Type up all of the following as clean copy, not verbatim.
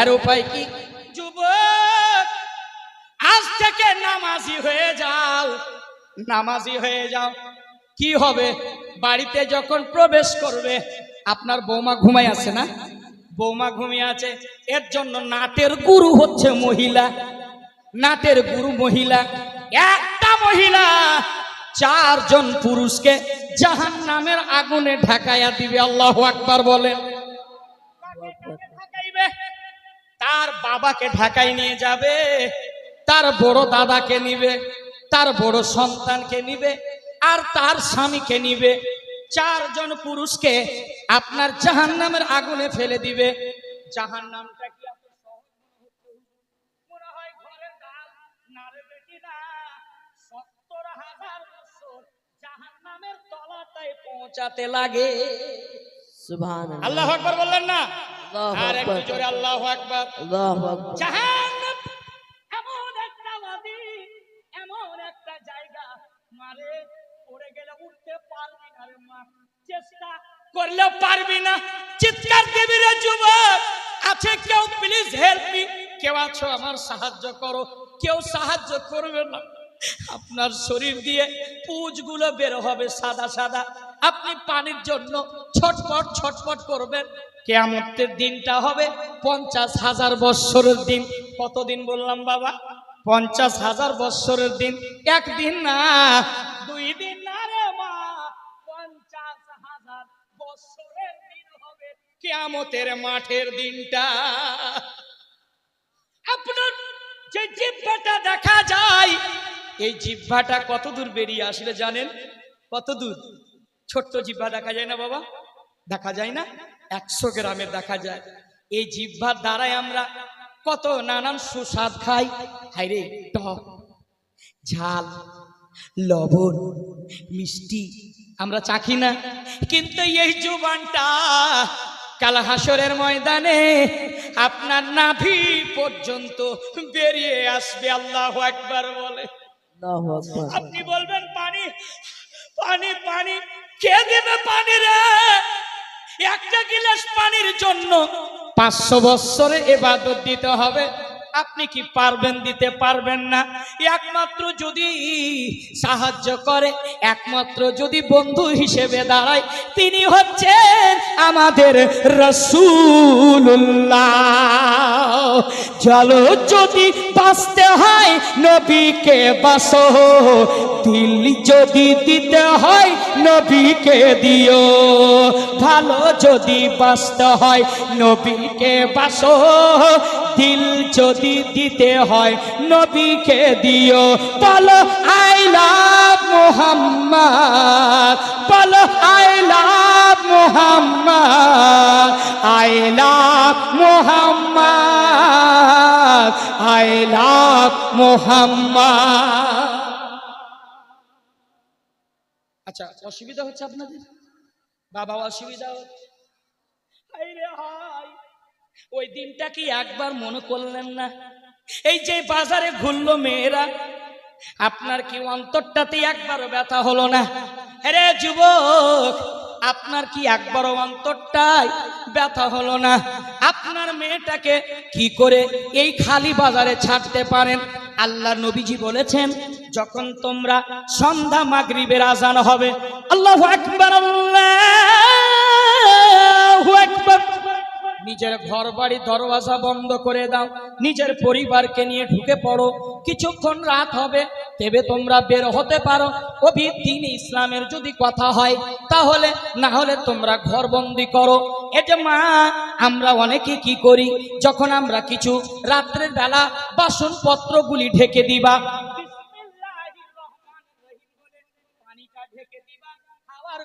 এর উপায় কি? যুবক, আজ থেকে নামাজি হয়ে যাও, নামাজি হয়ে যাও। কি হবে? বাড়িতে যখন প্রবেশ করবে, আপনার বৌমা ঘুমাই আছে না? বৌমা ঘুমিয়ে আছে, এর জন্য নাটের গুরু হচ্ছে মহিলা। নাটের গুরু মহিলা। একটা মহিলা 4 জন পুরুষকে জাহান্নামের আগুনে ঢাকাইয়া দিবে। আল্লাহু আকবার বলেন। তার বাবাকে ঢাকায় নিয়ে যাবে, তার বড় দাদাকে নিবে, তার বড় সন্তানকে নিবে, আর তার স্বামীকে নিবে। 4 জন পুরুষকে আপনার জাহান্নামের আগুনে ফেলে দিবে। জাহান্নামটা কি আপনার সহজ মনে হয়? ঘরের কাজ না রে বেটি না, 70,000 বছর জাহান্নামের তলাটায় পৌঁছাতে লাগে। সুবহানাল্লাহ। আল্লাহু আকবার বললেন না? আল্লাহু আর একটু আকবার। জোরে আল্লাহু আকবার। আল্লাহু আকবার। জাহান্নাম এমন একটা নদী, এমন একটা জায়গা, মারে পড়ে গেলে উঠতে পারবি না রে মা, চেষ্টা করলে পারবি না। চিৎকার দিবি রে যুবক। আছে কেউ? Please help me. কেউ আছো? আমার সাহায্য করো। কেউ সাহায্য করবে না। আপনার শরীর দিয়ে পুঁজগুলো বের হবে সাদা সাদা। আপনি পানির জন্য ছটফট ছটফট করবেন। কিয়ামতের দিনটা হবে 50,000 বৎসরের দিন। কতদিন বললাম বাবা? 50,000 বৎসরের দিন। একদিন না, 2 দিন না রে মা, 50,000 বৎসরের দিন হবে কিয়ামতের মাঠের দিনটা। আপনার যে জিহ্বাটা দেখা যায়, এই জিহ্বাটা কত দূর বেরিয়ে আসলে জানেন? কত দূর? ছোট্ট জিহ্বা দেখা যায় না বাবা? দেখা যায় না? 100 গ্রামের দেখা যায়। এই জিহ্বার দ্বারাই আমরা কত নানান সুস্বাদ খাই। হাইরে, টক, ঝাল, লবণ, মিষ্টি আমরা চাখি না। কিন্তু এই জুবানটা কাল হাসরের ময়দানে আপনার নাভি পর্যন্ত বেরিয়ে আসবে। আল্লাহু আকবার বলে। আল্লাহু আকবার। আপনি বলবেন পানি পানি পানি, কে দেবে পানি রে? একটা গিলাস পানির জন্য 500 বৎসরে ইবাদত দিতে হবে। আপনি কি পারবেন? দিতে পারবেন না। একমাত্র যদি সাহায্য করে, একমাত্র যদি বন্ধু হিসেবে দাঁড়ায়, তিনি হচ্ছেন আমাদের রাসূলুল্লাহ। চলো যদি বাঁচতে হয় নবীকে বাসো, দিল যদি দিতে হয় নবীকে দিও। ভালো যদি বাঁচতে হয় নবীকে বাসো, দিল যদি দিতে হয় নবীকে দিও। বলো আই লাভ মুহাম্মদ, বলো I love Muhammad, I love Muhammad, I love Muhammad. আচ্ছা, অসুবিধা হচ্ছে আপনাদের? বাবা অসুবিধা হচ্ছে? হায়রে হায়, ওই দিনটা কি একবার মনে করলেন না? এই যে বাজারে ঘুরলো মেয়েরা, আপনার কি অন্তরটাতে একবারও ব্যথা হলো না? আরে যুবক, আপনার কি একবারও অন্তরটায় ব্যথা হলো না? আপনার মেয়েটাকে কি করে এই খালি বাজারে ছাড়তে পারেন? আল্লাহ নবীজি বলেছেন, যখন তোমরা সন্ধ্যা মাগরিবের আজান হবে, আল্লাহু আকবার, আল্লাহু আকবার, নিজের ঘর বাড়ি দরওয়াজা বন্ধ করে দাও, নিজের পরিবারকে নিয়ে ঢুকে পড়ো। কিছুক্ষণ রাত হবে, তবে তোমরা বের হতে পারো। দ্বীন ইসলামের যদি কথা হয় তাহলে, না হলে তোমরা ঘর বন্দি করো। এই যে মা, আমরা অনেকে কি করি, যখন আমরা কিছু রাত্রের বেলা বাসনপত্রগুলি ঢেকে দিবা,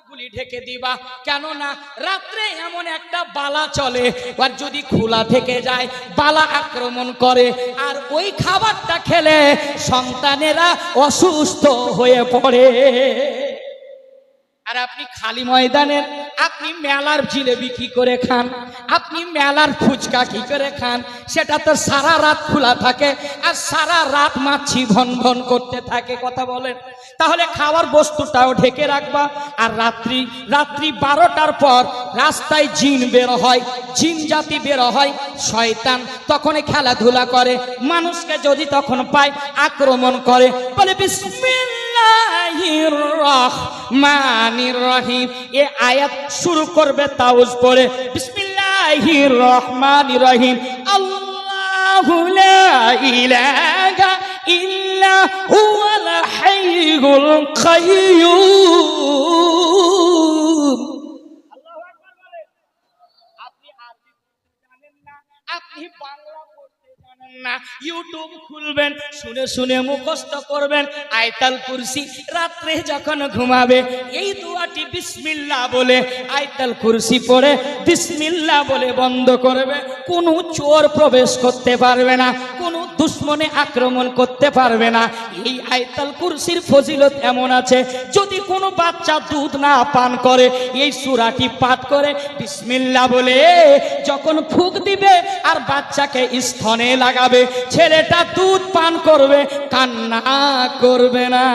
গুলি ঢেকে দিবা। কেননা রাত্রে এমন একটা বালা চলে, আর যদি খোলা থেকে যায় বালা আক্রমণ করে, আর ওই খাবারটা খেলে সন্তানেরা অসুস্থ হয়ে পড়ে। আর আর আপনি খালি ময়দানের আপনি মেলার জিলেবি কি করে খান, আপনি মেলার ফুচকা কি করে খান? সেটা তো সারা রাত খোলা থাকে আর সারা রাত মাছি ভন ভন করতে থাকে। কথা বলেন, তাহলে খাওয়ার বস্তুটাও ঢেকে রাখবা। আর রাত্রি 12টার পর রাস্তায় জিন বের হয়, জিন জাতি বের হয়, শয়তান তখন খেলাধুলা করে, মানুষকে যদি তখন পায় আক্রমণ করে, বলে বিসমিল্লাহির রহমানির রহিম। এ আয়াত শুরু করবে তাউজ পড়ে, বিসমিল্লাহির রহমানির রহিম। আল্লাহু লা ইলাহা ইল্লা হুয়াল হাইয়ুল কাইয়্যুম। আল্লাহু আকবার বলে। আপনি আরবি জানেন না, আপনি বাংলা পড়তে জানেন না, ইউটিউব খুলবেন, শুনে শুনে মুখস্থ করবেন আয়াতুল কুরসি। রাত্রে যখন ঘুমাবে এই দোয়াটি বিসমিল্লাহ বলে আয়াতুল কুরসি পড়ে বিসমিল্লাহ বলে বন্ধ করবে। কোনো চোর প্রবেশ করতে পারবে না, কোনো দুশ্মনে আক্রমণ করতে পারবে না। এই আয়াতুল কুরসির ফজিলত এমন আছে, যদি কোনো বাচ্চা দুধ না পান করে এই সূরাটি পাঠ করে বিসমিল্লাহ বলে যখন ফুঁক দিবে আর বাচ্চাকে স্তনে লাগাবে, ছেলেটা দুধ পান করবে, কান্না করবে না।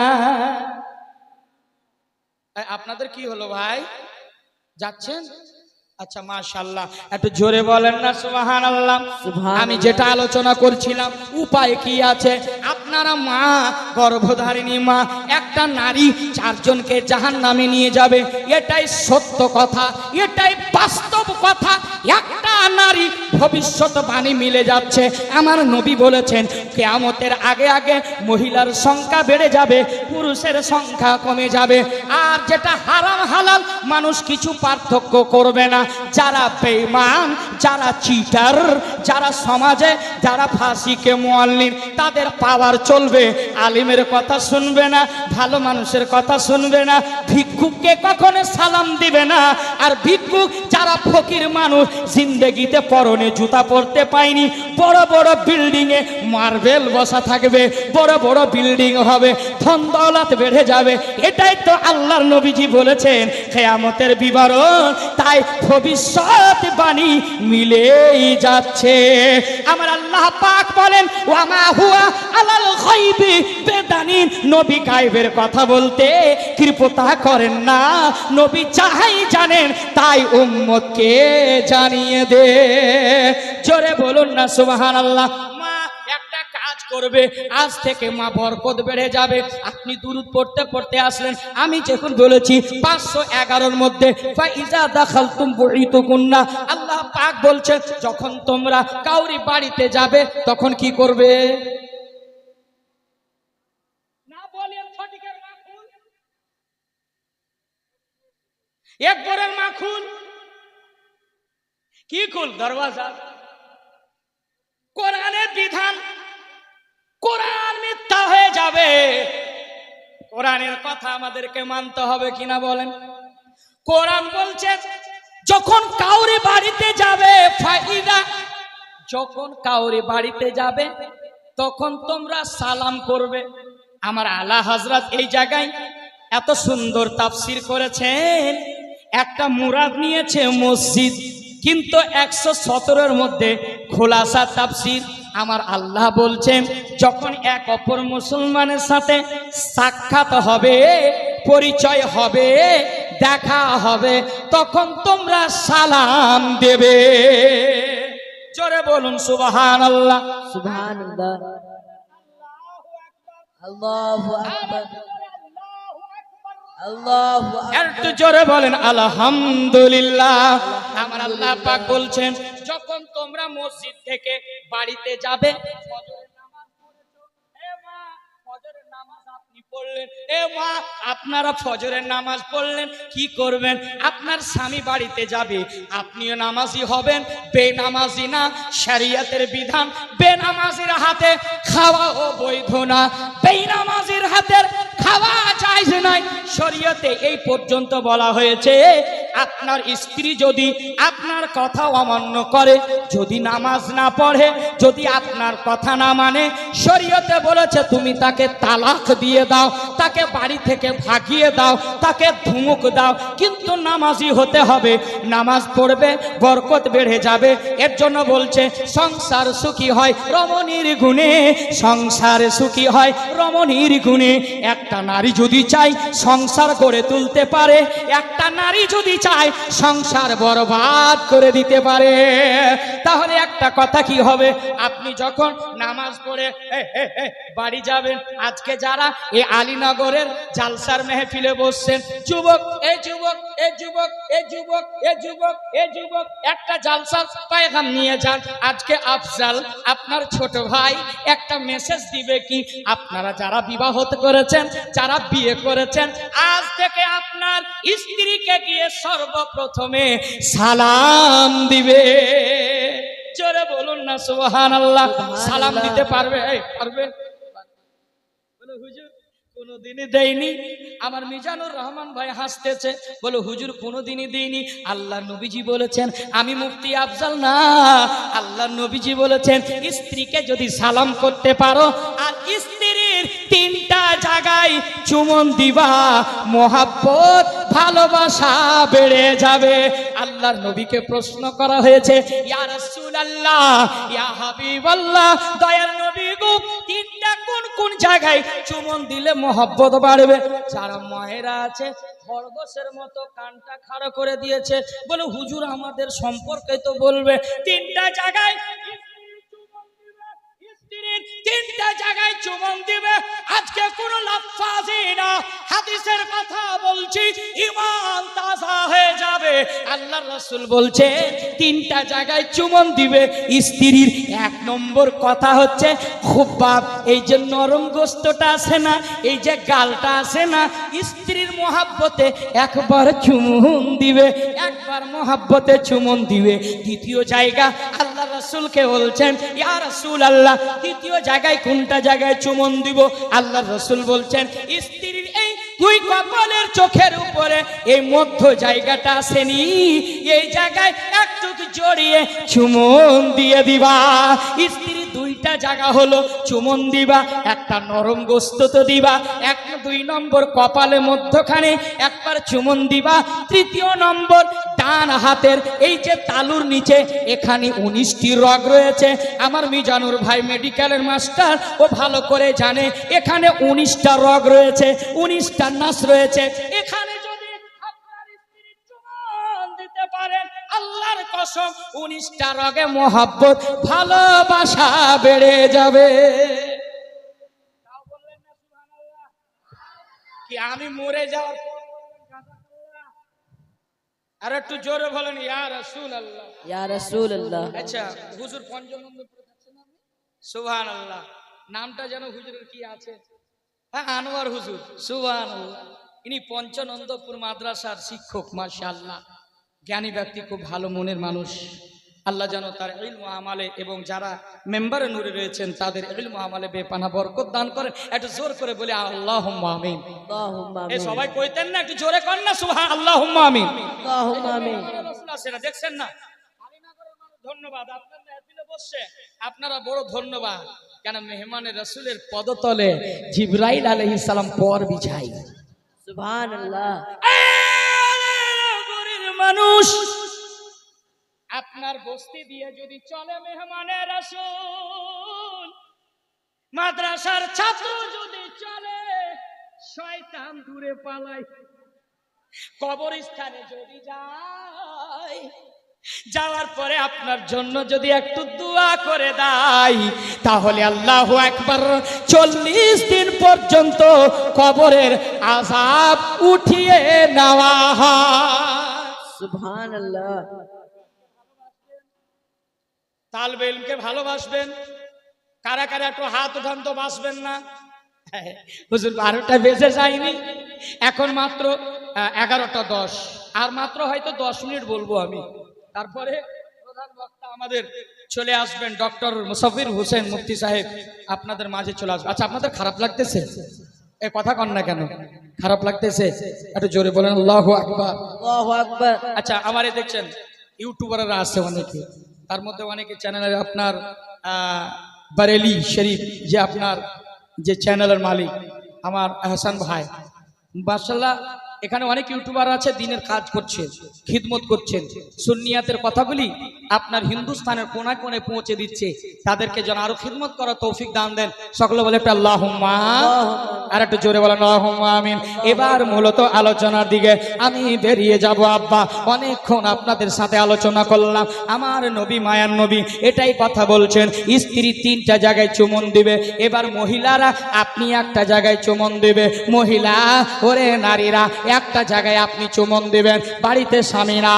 আপনাদের কি হলো ভাই, যাচ্ছেন? আচ্ছা মাশাআল্লাহ, একটু জোরে বলেন না সুবহানাল্লাহ। আমি যেটা আলোচনা করছিলাম, উপায় কি আছে? আপনারা মা, গর্ভধারিণী মা, একটা নারী 4 জনকে জাহান্নামে নিয়ে যাবে, এটাই সত্য কথা, এটাই বাস্তব কথা। একটা নারী ভবিষ্যৎবাণী মিলে যাচ্ছে। আমার নবী বলেছেন কিয়ামতের আগে আগে মহিলার সংখ্যা বেড়ে যাবে, পুরুষের সংখ্যা কমে যাবে। আর যেটা হারাম হালাল মানুষ কিছু পার্থক্য করবে না। যারা বেঈমান, যারা চিটার, যারা সমাজে যারা ফাঁসিকে মুআল্লিন, তাদের পাওয়ার চলবে। আলিমের কথা শুনবে না, ভালো মানুষের কথা শুনবে না, ভিক্ষুককে কখনো সালাম দিবে না। আর ভিক্ষুক যারা ফকির মানুষ, জিন্দেগিতে পরনে জুতা পরতে পায়নি, বড় বড় বিল্ডিং এ মার্বেল বসা থাকবে, বড় বড় বিল্ডিং হবে, ধন দৌলত বেড়ে যাবে। এটাই তো আল্লাহর নবীজি বলেছেন কিয়ামতের বিবরণ। তাই ভবিষ্যৎবাণী মিলেই যাচ্ছে। আমার আল্লাহ পাক বলেন ওয়া মা হুয়া আলাল গায়বি বিদানিন। নবী গায়বের কথা বলতে কৃপতা করেন না, নবী চাই জানেন, তাই উম্মতকে জানিয়ে দে। জোরে বলুন না সুবহানাল্লাহ। মা একটা কাজ করবে, আজ থেকে মা বরকত বেড়ে যাবে। আপনি দুরূদ পড়তে পড়তে আসলেন, আমি যখন বলেছি 511 মধ্যে ফাইজা দাখালতুম বুইতুকুন্না, আল্লাহ পাক বলছে যখন তোমরা কাউরি বাড়িতে যাবে তখন কি করবে? না বলেন ফটিকের মাখুন, এক বরের মাখুন, কি খুল দরওয়াজা। কোরআনের বিধান, কোরআন মিথ্যা হয়ে যাবে। কোরআনের কথা আমাদেরকে মানতে হবে কিনা বলেন? কোরআন বলছে যখন কাউরি বাড়িতে যাবে, ফাইদা, যখন কাউরি বাড়িতে যাবে তখন তোমরা সালাম করবে। আমার আলা হযরত এই জায়গায় এত সুন্দর তাফসীর করেছেন। একটা মুরাদ নিয়েছে মসজিদ, কিন্তু 117 মধ্যে খোলাসা তাফসীর। আমার আল্লাহ বলছেন যখন এক অপর মুসলমানের সাথে সাক্ষাৎ হবে, পরিচয় হবে, দেখা হবে, তখন তোমরা সালাম দেবে। জোরে বলুন সুবহানাল্লাহ। সুবহানাল্লাহ। আল্লাহু আকবার। আল্লাহু আকবার। একটু জোরে বলেন আলহামদুলিল্লাহ। আমার আল্লাহ পাক বলছেন যখন তোমরা মসজিদ থেকে বাড়িতে যাবে, ফজরের নামাজ পড়েছো, এ মা ফজরের নামাজ আপনি পড়লেন, এ মা আপনারা ফজরের নামাজ পড়লেন, কি করবেন? আপনার স্বামী বাড়িতে যাবে, আপনিও নামাজি হবেন, বেনামাজি না। শরিয়তের বিধান, বেনামাজির হাতে খাওয়াও বৈধ না, বেনামাজির হাতের খাওয়া জায়েজ নয়। শরীয়তে এই পর্যন্ত বলা হয়েছে আপনার স্ত্রী যদি আপনার কথা অমান্য করে, যদি নামাজ না পড়ে, যদি আপনার কথা না মানে, শরীয়তে বলেছে তুমি তাকে তালাক দিয়ে দাও, তাকে বাড়ি থেকে ভাগিয়ে দাও, তাকে ধুমুক দাও, কিন্তু নামাজি হতে হবে, নামাজ পড়বে, বরকত বেড়ে যাবে। এর জন্য বলছে সংসার সুখী হয় রমণীর গুণে, সংসার সুখী হয় রমণীর গুণে। একটা নারী যদি চায় সংসার গড়ে তুলতে পারে, একটা নারী যদি চায় সংসার বরবাদ করে দিতে পারে, তাহলে একটা কথা কি হবে, আপনি যখন নামাজ পড়ে বাড়ি যাবেন, আজকে যারা এই আলীনগরের জালসার মেহফিলে বসছেন, যুবক এই যুবক এই যুবক এই যুবক এই যুবক এই যুবক, একটা জালসার পায়গাম নিয়ে যান। আজকে আফজাল আপনার ছোট ভাই একটা মেসেজ দিবে কি, আপনারা যারা বিবাহ করেছেন, যারা বিয়ে করেছেন, আজ থেকে আপনার স্ত্রীকে গিয়ে সর্বপ্রথমে সালাম দিবে। জোরে বলুন না সুবহানাল্লাহ। সালাম দিতে পারবে? পারবে? বলে হুজুর কোনোদিনই দেয়নি। আমার মিজানুর রহমান ভাই হাসতেছে, বলে হুজুর কোনোদিনই দেয়নি। আল্লাহ নবীজি বলেছেন, আমি মুফতি আফজাল না, আল্লাহ নবীজি বলেছেন স্ত্রীকে যদি সালাম করতে পারো আর স্ত্রীর তিনটা জায়গায় চুমন দিবা, মোহাব্বত ভালোবাসা বেড়ে যাবে। আল্লাহর নবীকে প্রশ্ন করা হয়েছে, ইয়া রাসূলুল্লাহ, ইয়া হাবিবাল্লাহ, দয়ার নবী গো, তিনটা কোন কোন জায়গায় চুমন দিলে মোহাব্বত বাড়বে? যারা মায়েরা আছে খরগোশের মতো কানটা খাড়া করে দিয়েছে, বলে হুজুর আমাদের সম্পর্কে তো বলবে। তিনটা জায়গায় তিনটা জায়গায় চুমন দিবে। আজকে কোন লাফাজি না, হাদিসের কথা বলছি, ঈমান তাজা হয়ে যাবে। আল্লাহর রাসূল বলছে তিনটা জায়গায় চুমন দিবে স্ত্রীর। এক নম্বর কথা হচ্ছে খুব্বাব, এই যে নরম গোস্তটা আছে না, এই যে গালটা আছে না, স্ত্রীর মোহাব্বতে একবার চুমন দিবে, একবার মোহাব্বতে চুমন দিবে। দ্বিতীয় জায়গা আল্লাহ রাসূলকে বলছেন, ইয়া রাসূলুল্লাহ, দ্বিতীয় জায়গায় কোনটা জায়গায় চুমন দিব? আল্লাহ রাসূল বলছেন স্ত্রীর এই দুই কপালের চোখের উপরে এই মধ্য জায়গাটা আসেনি, এই জায়গায় একটু জড়িয়ে চুমন দিয়ে দিবা। স্ত্রী দুইটা জায়গা হলো চুমন দিবা, একটা নরম গোস্ত তো দিবা, এক দুই নম্বর কপালে মধ্যখানে একবার চুমন দিবা। তৃতীয় নম্বর ডান হাতের এই যে তালুর নিচে, এখানে 19টি রগ রয়েছে। আমার মিজানুর ভাই মেডিকেলের মাস্টার, ও ভালো করে জানে এখানে 19টা রগ রয়েছে, 19টা নাস রয়েছে। এখানে যদি আপনার স্ত্রী চুমন দিতে পারেন, আল্লাহর কসম 19টা রগে মোহাব্বত ভালোবাসা বেড়ে যাবে। কি আমি মরে যাওয়ার পর আর একটু জোরে বলেন ইয়া রাসূলুল্লাহ, ইয়া রাসূলুল্লাহ। আচ্ছা হুজুর পঞ্চনন্দপুরে থাকছেন আপনি? সুবহানাল্লাহ। নামটা যেন হুজুরের কি আছে? হ্যাঁ, আনোয়ার হুজুর। সুবহানাল্লাহ। ইনি পঞ্চনন্দপুর মাদ্রাসার শিক্ষক। মাশাআল্লাহ, জ্ঞানী ব্যক্তি, খুব ভালো মনের মানুষ। আল্লাহ যেন তার ইলম ও আমালে এবং যারা মেম্বারে নূরে রয়েছেন তাদের ইলম ও আমালে বেপানা বরকত দান করেন। একটু জোর করে বলি আল্লাহুম্মা আমিন। আল্লাহুম্মা এই আমিন। সবাই কইতেন না, একটু জোরে করেন না সুবহান আল্লাহুম্মা আমিন। আল্লাহুম্মা আমিন। সেটা দেখছেন না? আলীনগরের মানুষ ধন্যবাদ, আপনারা মেহফিলে বসছে, আপনারা বড় ধন্যবাদ। কেন মেহমানে রাসূলের পদতলে জিবরাইল আলাইহিস সালাম পর বিছাই। সুবহানাল্লাহ। আলীনগরের মানুষ আপনার বস্তি দিয়ে যদি চলে মেহমানে রাসূল, মাদ্রাসার ছাত্র যদি চলে, শয়তান দূরে পালায়। কবরস্থানে যদি যায়, যাওয়ার পরে আপনার জন্য যদি একটু দোয়া করে দেয়, তাহলে আল্লাহু আকবার 40 দিন পর্যন্ত কবরের আযাব উঠিয়ে নেওয়া হয়। সুবহানাল্লাহ। তালবে ইলমকে ভালোবাসবেন। কারা কারা একটু হাত উঠান তো, বাসবেন না? হুজুর 12টা বেজে যায়নি, এখন মাত্র 11:10, আর মাত্র হয়তো 10 মিনিট বলবো আমি, তারপরে প্রধান বক্তা আমাদের চলে আসবেন, ডক্টর মুসাফির হোসেন মুফতি সাহেব আপনাদের মাঝে চলে আসবে। আচ্ছা, আপনাদের খারাপ লাগতেছে? এ কথা কন না কেন, খারাপ লাগতেছে? একটু জোরে বলেন আল্লাহু আকবার। আল্লাহু আকবার। আচ্ছা, আমারে দেখছেন ইউটিউবাররা আছে অনেকে, তার মধ্যে অনেকে চ্যানেলের আপনার বারেলি শরীফ যে আপনার যে চ্যানেলের মালিক আমার হাসান ভাই, মাশাআল্লাহ এখানে অনেক ইউটিউবার আছে দিনের কাজ করছেন, খিদমত করছেন, সুন্নিয়াতের কথাগুলি আপনার হিন্দুস্তানের কোনায় কোনায় পৌঁছে দিচ্ছে। তাদেরকে যেন আরো খিদমত করার তৌফিক দান দেন। সকলে বলে একটা আল্লাহুম্মা, আর একটু জোরে বলেন আল্লাহুম্মা আমিন। এবার মূলত আলোচনার দিকে আমি বেরিয়ে যাব আব্বা। অনেকক্ষণ আপনাদের সাথে আলোচনা করলাম, আমার নবী মায়ার নবী এটাই কথা বলছেন, স্ত্রী 3টা জায়গায় চুমন দিবে। এবার মহিলারা আপনি একটা জায়গায় চুমন দিবে, মহিলা ওরে নারীরা একটা জায়গায় আপনি চুমন দিবেন। বাড়িতে স্বামী না,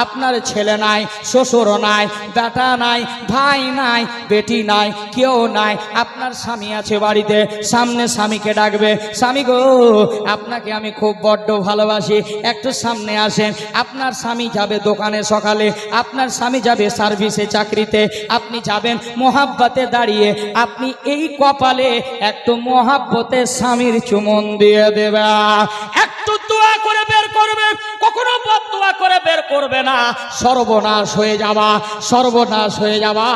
আপনার ছেলে নাই, শ্বশুর নাই, বেটা নাই, ভাই নাই, বেটি নাই, কেউ নাই, আপনার স্বামী আছে বাড়িতে। সামনে স্বামীকে ডাকবে, স্বামী গো আপনাকে আমি খুব বড্ড ভালোবাসি, একটু সামনে আসেন। আপনার স্বামী যাবে দোকানে সকালে, আপনার স্বামী যাবে সার্ভিসে চাকরিতে, আপনি যাবেন মোহাব্বতে দাঁড়িয়ে, আপনি এই কপালে একটু মোহাব্বতে স্বামীর চুমন দিয়ে দেবে। একটু দোয়া করে বের করবে, কখনো বদদোয়া করে বের করবে না। সর্বনাশ হয়ে যাবা, সর্বনাশ হয়ে যাবা।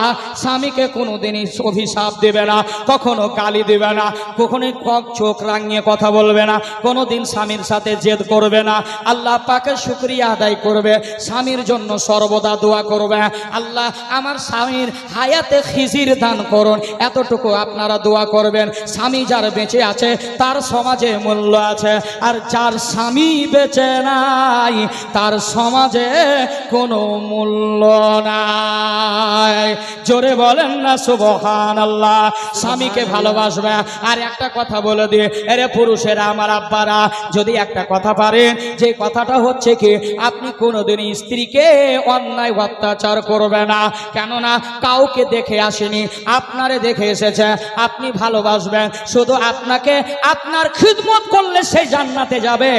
স্বামীকে কোনোদিনই অভিশাপ দেবে না, কখনো গালি দেবে না, কখনোই চোখ রাঙিয়ে কথা বলবে না, কোনোদিন স্বামীর সাথে জেদ করবে না। আল্লাহ পাকের শুকরিয়া আদায় করবে, স্বামীর জন্য সর্বদা দোয়া করবে, আল্লাহ আমার স্বামীর হায়াতে খিজির দান করুন, এতটুকু আপনারা দোয়া করবেন। স্বামী যার বেঁচে আছে তার সমাজে মূল্য আছে, আর যার স্বামী বেঁচে নাই তার সমাজে কোনো মূল্য নাই। জোরে বলেন না সুবহানাল্লাহ। স্বামীকে ভালোবাসবে। আর একটা কথা বলে দিয়ে, এরে পুরুষেরা আমার আব্বারা, যদি একটা কথা পারেন, যে কথাটা হচ্ছে কি, আপনি কোনোদিন স্ত্রীকে অন্যায় অত্যাচার করবে না। কেননা কাউকে দেখে আসেনি, আপনারে দেখে এসেছে, আপনি ভালোবাসবেন। শুধু আপনাকে আপনার খিদমত করলে সেই জান্নাতে যাবে,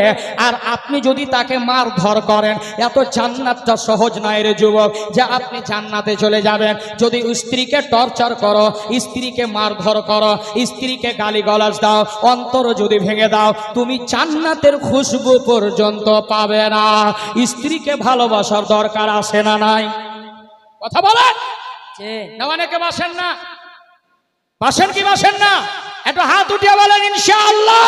আর আপনি যদি তাকে মারধর করেন, এত জান্নাতটা সহজ নয় রে যুবক যে আপনি জান্নাতে চলে যাবেন। যদি স্ত্রীকে টর্চার করো, স্ত্রীকে মারধর করো, স্ত্রীকে গালিগালাজ দাও, অন্তর যদি ভেঙে দাও, তুমি জান্নাতের খুশবু পর্যন্ত পাবে না। স্ত্রীকে ভালোবাসার দরকার আছে না নাই? কথা বলেন না, অনেকে বাসেন না, বাসেন কি বাসেন না? একটু হাত উঠিয়ে বলেন ইনশাআল্লাহ।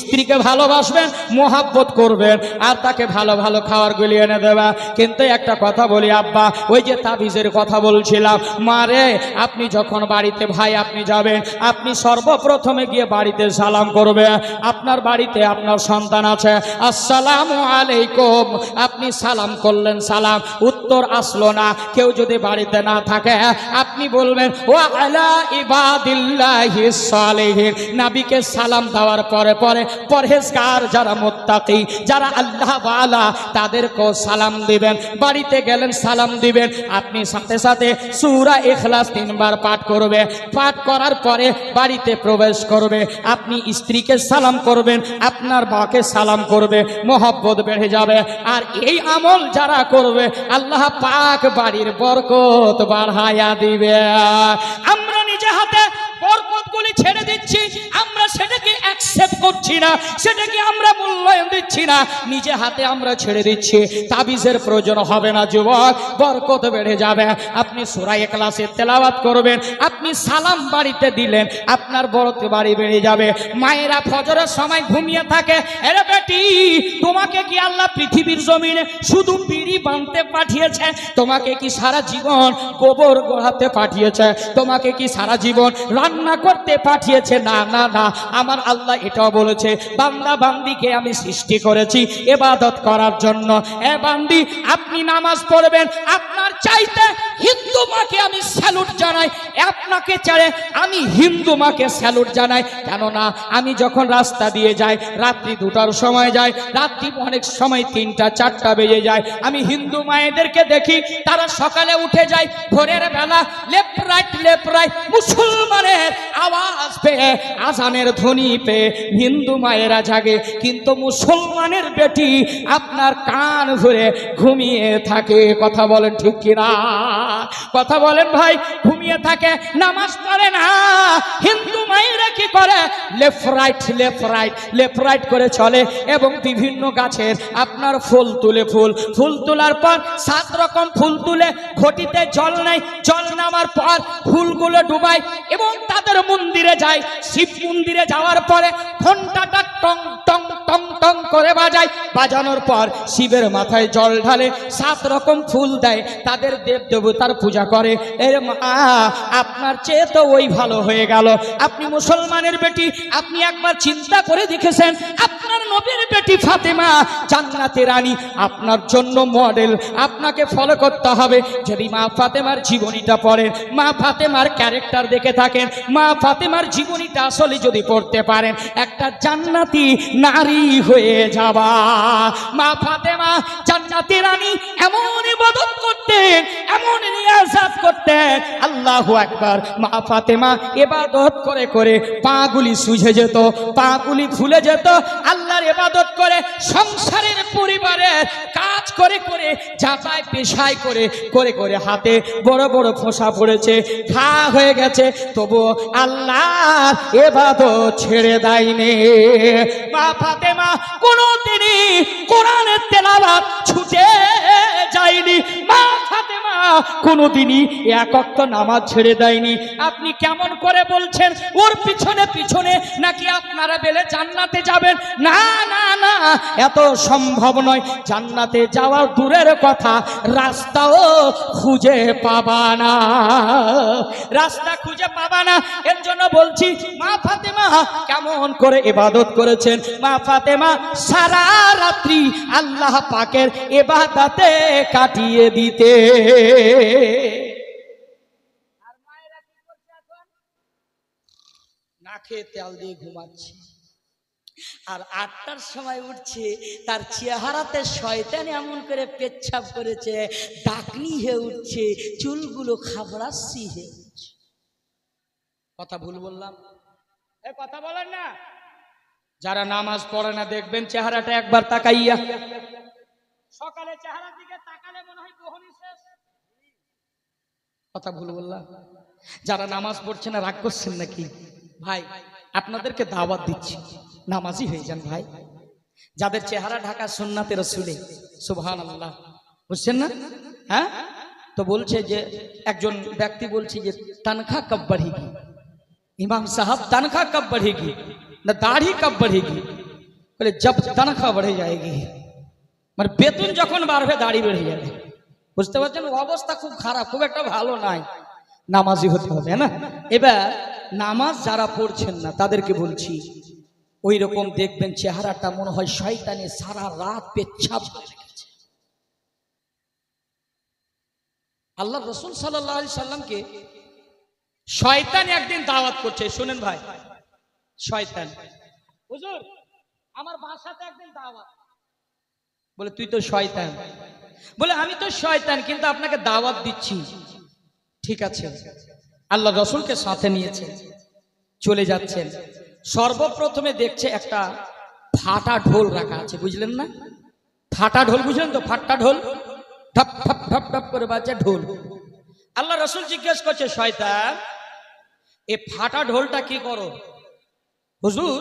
স্ত্রীকে ভালোবাসবেন, মোহাব্বত করবেন, আর তাকে ভালো ভালো খাবার গুলি এনে দেবা। কিন্তু একটা কথা বলি আব্বা, ওই যে তাবিজের কথা বলছিলাম, মারে আপনি যখন বাড়িতে ভাই আপনি যাবেন, আপনি সর্বপ্রথমে গিয়ে বাড়িতে সালাম করবে। আপনার বাড়িতে আপনার সন্তান আছে, আসসালামু আলাইকুম, আপনি সালাম করলেন, সালাম উত্তর আসলো না। কেউ যদি বাড়িতে না থাকে, আপনি বলবেন ওয়া আলা ইবাদিল্লাহিস সালিহিন। নবীকে সালাম দেওয়ার পরে পরহেজগার যারা মুত্তাকি, যারা আল্লাহ ওয়ালা, তাদেরকেও সালাম দিবেন। বাড়িতে গেলেন সালাম দিবেন, আপনি সাথে সাথে সূরা ইখলাস 3 বার পাঠ করবে। পাঠ করার পরে বাড়িতে প্রবেশ করবে, আপনি স্ত্রীকে সালাম করবেন, আপনার মাকে সালাম করবে, মোহাব্বত বেড়ে যাবে। আর এই আমল যারা করবে, আল্লাহ পাক বাড়ির বরকত বাড়ায়া দিবে। আমরা নিজে হাতে বরকতগুলি ছেড়ে দিচ্ছি, আমরা সেটাকে অ্যাকসেপ্ট করছি না, সেটাকে আমরা মূল্যায়ন দিচ্ছি না, নিজে হাতে আমরা ছেড়ে দিচ্ছি। তাবিজের প্রয়োজন হবে না যুবক, বরকত বেড়ে যাবে। আপনি সূরা ইখলাসের তেলাওয়াত করবেন, আপনি সালাম বাড়িতে দিলেন, আপনার বরকত বাড়ি বেড়ে যাবে। মায়েরা ফজরের সময় ঘুমিয়ে থাকে, আরে বেটি তোমাকে কি আল্লাহ পৃথিবীর জমিনে শুধু বিড়ি বাঁধতে পাঠিয়েছে? তোমাকে কি সারা জীবন গোবর গোড়াতে পাঠিয়েছে? তোমাকে কি সারা জীবন রান্না করতে পাঠিয়েছে? না না না, আমার আল্লাহ এটাও বলেছে, বান্দা বান্দিকে আমি সৃষ্টি করেছি ইবাদত করার জন্য। এ বান্দি আপনি নামাজ পড়বেন, আপনার চাইতে হিন্দু মাকে আমি স্যালুট জানাই, আপনাকে চাইলে আমি হিন্দু মাকে স্যালুট জানাই। কেননা আমি যখন রাস্তা দিয়ে যাই, রাত্রি 2টার সময় যাই, রাত্রি অনেক সময় 3টা 4টা বেজে যায়, আমি হিন্দু মায়েদেরকে দেখি তারা সকালে উঠে যায়, ভোরের বেলা লেফট রাইট মুসলমানের আওয়াজ আওয়াজ পেয়ে, আজানের ধ্বনি পেয়ে হিন্দু মায়েরা জাগে, কিন্তু মুসলমানের বেটি আপনার কান ধরে ঘুমিয়ে থাকে। কথা বলেন ঠিক কিনা? কথা বলেন ভাই। ঘুমিয়ে থাকে, নামাজ পড়ে না। হিন্দু মায়েরা কি করে? Left right left right left right করে চলে এবং বিভিন্ন গাছের আপনার ফুল তুলে, ফুল তোলার পর 7 রকম ফুল তুলে ঘটিতে জল নেয়, জল নামার পর ফুলগুলো ডুবায় এবং তাদের মন্দিরে যায়। শিব মন্দিরে যাওয়ার পরে ঘন্টাটা টং টং টং টং করে বাজায়, বাজানোর পর শিবের মাথায় জল ঢালে, 7 রকম ফুল দেয়, তাদের দেব দেবতার পূজা করে। এর মা, আপনার চেয়ে তো ওই ভালো হয়ে গেল। আপনি মুসলমানের বেটি, আপনি একবার চিন্তা করে দেখেছেন আপনার নবীর বেটি ফাতেমা জান্নাতের রানী আপনার জন্য মডেল। আপনাকে ফলো করতে হবে। যদি মা ফাতেমার জীবনীটা পড়েন, মা ফাতেমার ক্যারেক্টার দেখে থাকেন, মা ফাতেমার জীবনীটা আসলে যদি পড়তে পারেন, একটা জান্নাতি নারী হয়ে যাবা। মা ফাতেমা জান্নাতি রানী এমন ইবাদত করতেন, এমন রিয়াজত করতেন, আল্লাহু আকবার। মা ফাতেমা ইবাদত করে করে পাগুলি সুজে যেত, পাগুলি ফুলে যেত। আল্লাহর ইবাদত করে, সংসারের পরিবারের কাজ করে করে, যাতায় পেশায় করে করে করে হাতে বড় বড় ফোঁসা পড়েছে, ঘা হয়ে গেছে, তবু আল্লাহর ইবাদত ছেড়ে দেয়নি। মা ফাতেমা কোনদিনই কোরআনের তেলাওয়াত ছুটে যায়নি। মা ফাতেমা কোনদিনই এক ওয়াক্ত নামাজ ছেড়ে দেয়নি। আপনি কেমন করে বলছেন ওর পিছনে পিছনে নাকি আপনারা বেলে জান্নাতে যাবেন? না না না, এত সম্ভব নয়। জান্নাতে যাওয়ার দূরের কথা, রাস্তাও খুঁজে পাবা না, রাস্তা খুঁজে পাবা না। এর জন্য বলছি, মা ফাতেমা কেমন করে ইবাদত করেছেন। মা ফাতেমা সারা রাত্রি আল্লাহ পাকের ইবাদতে কাটিয়ে দিতে। আর মায়েরা কি করছে এখন? না খেয়ে তেল দিয়ে ঘুমাচ্ছে। আর 8টার সময় উঠছে, তার চেহারাতে শয়তান এমন করে পেচ্ছাপ করেছে, ডাকনি হয়ে উঠছে, চুলগুলো খাবড়াচ্ছি হয়ে উঠছে। কথা ভুল বললাম? কথা বলেন না। যারা নামাজ পড়ে না দেখবেন চেহারাটা একবার তাকাইয়া, সকালে চেহারার দিকে তাকালে মনে হয় কোহনি শেষ। কথা ভুল বললাম? যারা নামাজ পড়ছে না রাগ করছেন নাকি? ভাই আপনাদেরকে দাওয়াত দিচ্ছি, নামাজি হয়ে যান ভাই। যাদের চেহারা ঢাকা সুন্নাতে রাসূলে, সুবহানাল্লাহ, বুঝছেন না? হ্যাঁ, তো বলছে যে একজন ব্যক্তি বলছে যে তনখা কব बढ़ेगी, इमाम साहब तनख्वाह कब बढ़ेगी, ना दाढ़ी कब बढ़ेगी? बोले जब तनख्वाह बढ़े जाएगी, মানে বেতন যখন বাড়বে দাড়ি বেড়ে যাবে। বুঝতে পারছেন? অবস্থা খুব খারাপ, খুব একটা ভালো নাই। নামাজি হতে হবে না। এবার নামাজ যারা পড়ছেন না তাদেরকে বলছি, ওই রকম দেখবেন চেহারাটা মনে হয় শয়তানে সারা রাত পেচ্ছাপ করে রেখেছে। আল্লাহ রাসূল সাল্লাল্লাহু আলাইহি সাল্লামকে শয়তান একদিন দাওয়াত করছে। শুনেন ভাই, শয়তান, হুজুর আমার বাসাতে একদিন দাওয়াত। বলে তুই তো শয়তান। বলে আমি তো শয়তান, কিন্তু আপনাকে দাওয়াত দিচ্ছি। ঠিক আছে। আল্লাহ রাসূলকে সাথে নিয়েছে, চলে যাচ্ছেন। সর্বপ্রথমে দেখছে একটা ফাটা ঢোল রাখা আছে, বুঝলেন না? ফাটা ঢোল বুঝলেন তো? ফাটা ঢোল ঠপ ঠপ ঠপ ঠপ করে বাজছে ঢোল। আল্লাহ রাসূল জিজ্ঞেস করছে, শয়তান এ ফাটা ঢোলটা কি করো? হুজুর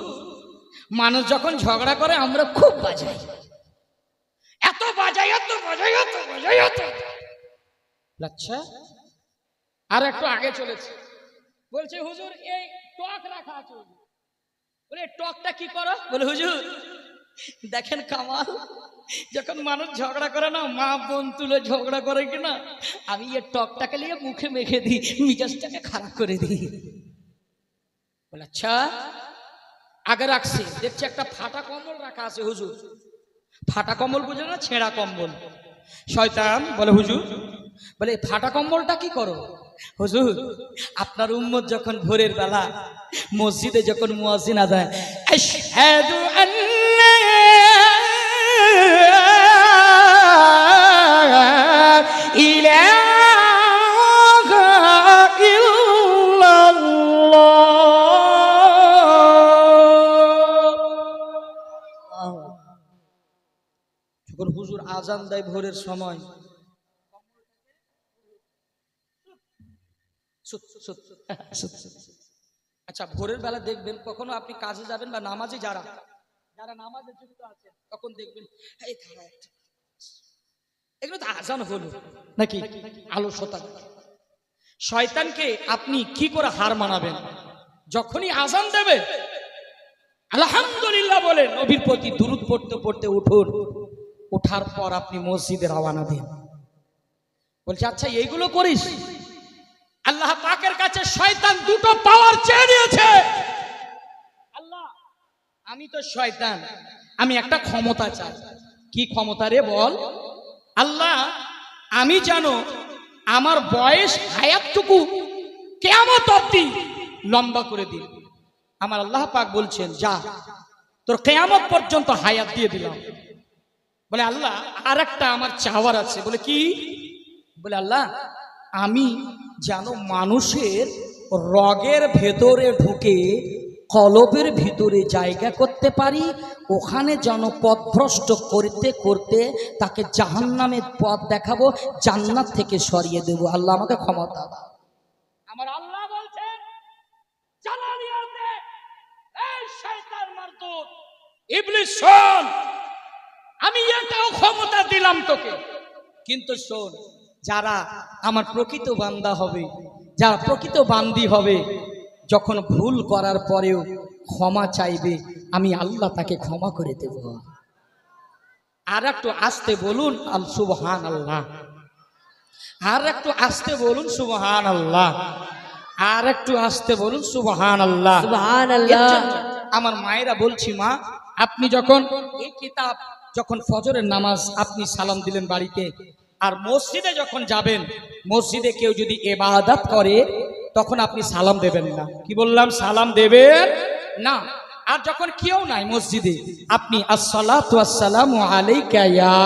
মানুষ যখন ঝগড়া করে আমরা খুব বাজাই, এত বাজাই এত বাজাই এত বাজাই এত। আচ্ছা, আর একটু আগে চলেছে, বলছে হুজুর এই টক রাখা আছে। বলে টকটা কি করো? বলে হুজুর দেখেন কামাল, যখন মানুষ ঝগড়া করে না, মা বোন তুলে ঝগড়া করে কিনা, আমি এই টকটাকে নিয়ে মুখে মেখে দিই, মিজাজটাকে খারাপ করে দিই। বলে আচ্ছা, আগে রাখছি। দেখছি একটা ফাটা কম্বল রাখা আছে। হুজুর ফাটা কম্বল বুঝলেন না? ছেঁড়া কম্বল। শয়তান বলে হুজুর, বলে ফাটা কম্বলটা কি করো? হুজুর আপনার উম্মত যখন ভোরের বেলা মসজিদে যখন মুয়াজ্জিন আযান, আশহাদু আল্লা ইলাহা ইল্লাল্লাহ আজান দেয় ভোরের সময়, আচ্ছা ভোরের বেলা দেখবেন কখনো আপনি কাজে যাবেন বা নামাজে যারা যারা নামাজে যুক্ত আছেন তখন দেখবেন এই ধারা একটা, এগুলো তো আজান হলো নাকি আলস্যতা। শয়তানকে আপনি কি করে হার মানাবেন? যখনই আজান দেবে আলহামদুলিল্লাহ বলে নবীর প্রতি দুরূদ পড়তে পড়তে উঠুন, ওঠার পর আপনি মসজিদে রওনা দিন। বলছে আচ্ছা এইগুলো করিস? আল্লাহ পাকের কাছে শয়তান দুটো পাওয়ার চেয়ে নিয়েছে। আল্লাহ আমি তো শয়তান, আমি একটা ক্ষমতা চাই। কি ক্ষমতা রে বল? আল্লাহ আমি জানো আমার বয়স হায়াতটুকু কিয়ামত অবধি লম্বা করে দিন। আমার আল্লাহ পাক বলছেন যা তোর কিয়ামত পর্যন্ত হায়াত দিয়ে দিলাম। বলে আল্লাহ আর একটা আমার চাওয়ার আছে। বলে কি? বলে আল্লাহ আমি জানো মানুষের রগের ভেতরে ঢুকে কলবের ভিতরে জায়গা করতে পারি, ওখানে যেন পথভ্রষ্ট করতে করতে তাকে জাহান্নামের পথ দেখাবো, জান্নাত থেকে সরিয়ে দেবো। আল্লাহ আমাকে ক্ষমতা দাও। আমার আল্লাহ বলছেন জালালিয়াতে এই শয়তান মারদুদ ইবলিস শোন, আমি এটাও ক্ষমতা দিলাম তোকে, কিন্তু শোন যারা আমার প্রকৃত বান্দা হবে, যারা প্রকৃত বান্দি হবে, যখন ভুল করার পরেও ক্ষমা চাইবে আমি আল্লাহ তাকে ক্ষমা করে দেব। আর একটু আস্তে বলুন আল সুবহানাল্লাহ, আর একটু আস্তে বলুন সুবহানাল্লাহ, আর একটু আস্তে বলুন সুবহানাল্লাহ। সুবহানাল্লাহ। আমার মায়েরা বলছি মা আপনি যখন এই কিতাব যখন ফজরের নামাজ আপনি সালাম দিলেন বাড়িতে, আর মসজিদে যখন যাবেন মসজিদে কেউ যদি ইবাদত করে তখন আপনি সালাম দেবেন না। কি বললাম? সালাম দেবেন না। আর যখন কেউ নাই মসজিদে আপনি আসসালাতু ওয়াসসালামু আলাইকা ইয়া,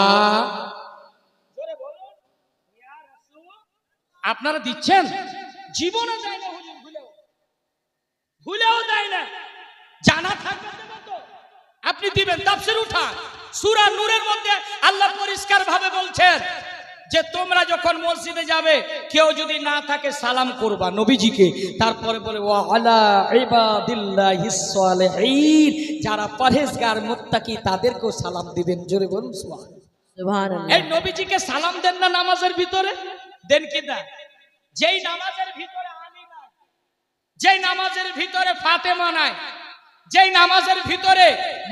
জোরে বলুন ইয়া রাসূল। আপনারা দিচ্ছেন? জীবনে দেয় না হুজুর, ভুলেও দেয় না। জানা থাকবে তো আপনি দিবেন। তাফসীর উঠা সূরা নূরের মধ্যে আল্লাহ পরিষ্কার ভাবে বলছেন যে তোমরা যখন মসজিদে যাবে কেউ যদি না থাকে সালাম করবা নবীজিকে। তারপরে বলে ওয়া আলা ইবাদিল্লাহিস সালিহিন, যারা পরহেজগার মুত্তাকি তাদেরকেও সালাম দিবেন। জোরে বলুন সুবহানাল্লাহ। এই নবীজিকে সালাম দেন না নামাজের ভিতরে? দেন কি না? যেই নামাজের ভিতরে আলী নাই, যেই নামাজের ভিতরে ফাতেমা নাই, যেই নামাজের ভিতরে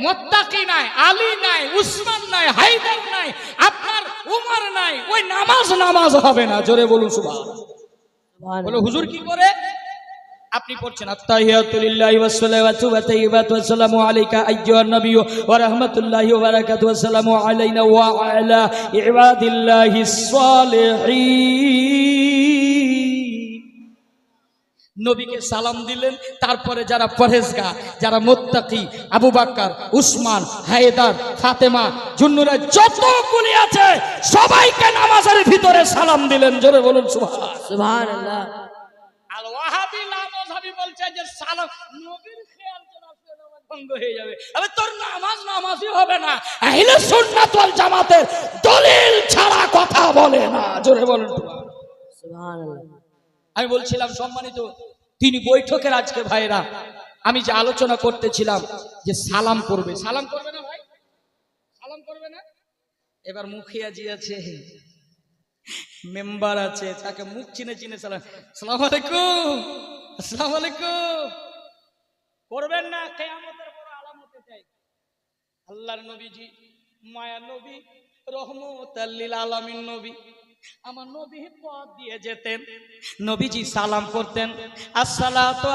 মুত্তাকি নাই, আলী নাই, উসমান নাই, হায়দার নাই, আপনার উমর নাই, ওই নামাজ হবে না। জোরে বলুন সুবহানাল্লাহ। বলো হুজুর কি করে? আপনি পড়ছেন আত্তাহিয়াতু লিল্লাহি ওয়াস সালাওয়াতু ওয়া তাইয়্যিবাতু ওয়া সালামু আলাইকা আইয়ুহান নাবিয়্যু ওয়া রাহমাতুল্লাহি ওয়া বারাকাতুহু ওয়া সালামু আলাইনা ওয়া আলা ইবাদিল্লাহিস সালিহিন। নবীকে সালাম দিলেন, তারপরে যারা পরহেজগার, যারা মুত্তাকি, আবু বকর, উসমান, হায়দার, ফাতেমা, জুন্নুরা যতগুলি আছে সবাইকে নামাজের ভিতরে সালাম দিলেন। জোরে বলুন সুবহানাল্লাহ। আল ওয়াহাবি লা মাযহাবি বলছে যে সালাম নবীর খেয়াল যেন আসলে নামাজ ভঙ্গ হয়ে যাবে। আবে তোর নামাজই হবে না। আহলে সুন্নাত ওয়াল জামাতের দলিল ছাড়া কথা বলে না। জোরে বলুন সুবহানাল্লাহ। আমি বলছিলাম সম্মানিত তিনি বৈঠকের আজকে ভাইরা, আমি যে আলোচনা করতেছিলাম যে সালাম করবে, সালাম করবে না ভাই? সালাম করবে না? এবার মুখিয়াজি আছে, মেম্বার আছে, তাকে মুখ চিনে চিনে সালাম, আসসালামু আলাইকুম, আসসালামু আলাইকুম করবেন না। কিয়ামতের বড় আলামত এটাই। আল্লাহর নবীজি মায়া নবী, রহমতাল লিল আলামিন নবী, আমার নবী পথ দিয়ে যেতেন, নবীজি সালাম করতেন আসসালাতু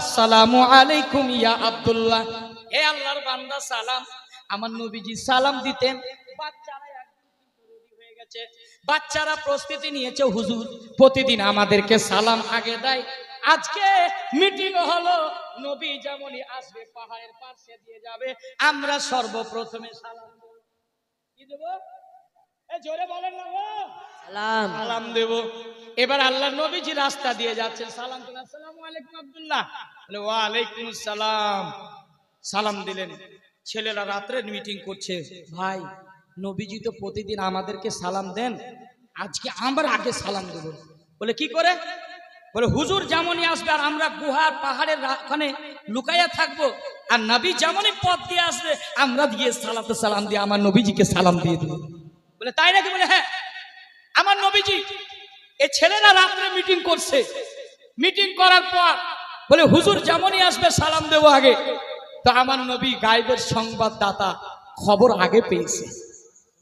আসসালামু আলাইকুম ইয়া আব্দুল্লাহ, হে আল্লাহর বান্দা সালাম। আমার নবীজি সালাম দিতেন। বাচ্চারা একদম রেডি হয়ে গেছে, বাচ্চারা প্রস্তুতি নিয়েছে, হুজুর প্রতিদিন আমাদেরকে সালাম আগে দেয়, আজকে মিটিং হলো, নবী যেমনই আসবে পাহাড়ের পাশে দিয়ে যাবে, আমরা সর্বপ্রথমে সালাম দেব। কি দেব? জোরে বলেন না গো, সালাম সালাম দেব। এবার আল্লাহর নবীজি রাস্তা দিয়ে যাচ্ছেন, সালাম দিলেন, আসসালামু আলাইকুম আব্দুল্লাহ, বলে ওয়া আলাইকুম আসসালাম, সালাম দিলেন। ছেলেরা রাত্রে মিটিং করছে, ভাই নবীজি তো প্রতিদিন আমাদেরকে সালাম দেন, আজকে আমরা আগে সালাম দেব। বলে কি করে? বলে হুজুর যেমনই আসবে আর আমরা গুহার পাহাড়ের ওখানে লুকাইয়া থাকবো, আর নবী যেমনই পথ দিয়ে আসবে আমরা দিয়ে সালাতে সালাম দিয়ে আমার নবীজিকে সালাম দিয়ে দেবো। বলে তাই নাকি? বলে হ্যাঁ, আমার নবীজি এই ছেলেরা রাত্রে মিটিং করছে, মিটিং করার পর বলে হুজুর যেমনই আসবে সালাম দেবো আগে। তো আমার নবী গায়েবের সংবাদদাতা, খবর আগে পেয়েছে।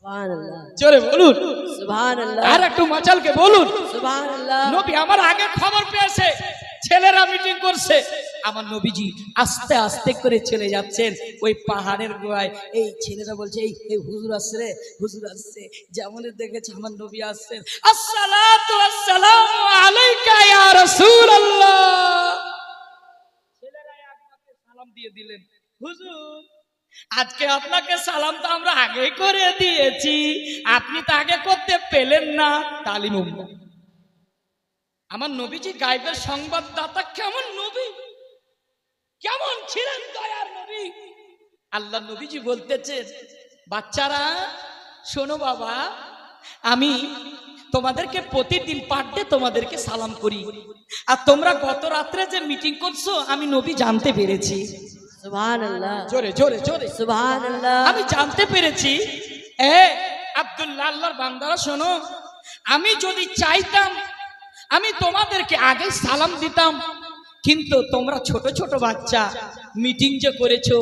সুবহানাল্লাহ, জোরে বলুন সুবহানাল্লাহ, আর একটু মাচালকে বলুন। সুবহানাল্লাহ। নবী আমার আগে খবর পেয়েছে, ছেলেরা মিটিং করছে। আমার নবীজি আস্তে আস্তে করে চলে যাচ্ছেন ওই পাহাড়ের গোড়ায়। এই ছেলেরা বলছে এই এই হুজুর আসছে রে, হুজুর আসছে। যেমন দেখেছে আমার নবী আসছেন, আসসালাতু আসসালামু আলাইকা ইয়া রাসূলুল্লাহ। ছেলেরা একসাথে সালাম দিয়ে দিলেন, হুজুর আজকে আপনাকে সালাম তো আমরা আগে করে দিয়েছি, আপনি তো আগে করতে পেলেন না। তালিম উম্মাহ। আমার নবীজি গায়েবের সংবাদদাতা, কেমন নবী, কেমন ছিলেন দয়ার নবী। আল্লাহ নবীজি বলতেছেন, বাচ্চারা শোনো বাবা, আমি তোমাদেরকে প্রতিদিন পার ডে তোমাদেরকে সালাম করি, আর তোমরা গত রাত্রে যে মিটিং করছো আমি নবী জানতে পেরেছি। সুবহানাল্লাহ, জোরে জোরে জোরে সুবহানাল্লাহ। আমি জানতে পেরেছি। আব্দুল্লাহ আল্লাহর বান্দারা শোনো, আমি যদি চাইতাম আমি তোমাদেরকে আগে সালাম দিতাম, কিন্তু তোমরা ছোট ছোট বাচ্চা মিটিং যে করেছো,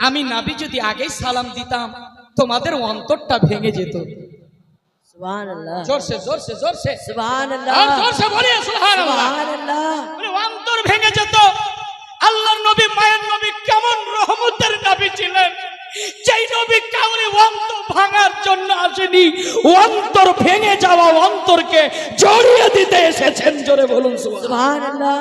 আমি নবী যদি আগে সালাম দিতাম তোমাদের অন্তরটা ভেঙে যেত। সুবহানাল্লাহ, জোরসে জোরসে জোরসে সুবহানাল্লাহ, আর জোরসে বলি সুবহানাল্লাহ। সুবহানাল্লাহ। বলে অন্তর ভেঙে যেত। আল্লাহর নবী, মায়ের নবী কেমন রহমতের নবী ছিলেন, যেই নবী কাউরে অন্তর ভাঙার জন্য আসেনি, অন্তর ভেঙে যাওয়া অন্তরকে জড়িয়ে দিতে এসেছেন। জোরে বলুন সুবহানাল্লাহ। সুবহানাল্লাহ।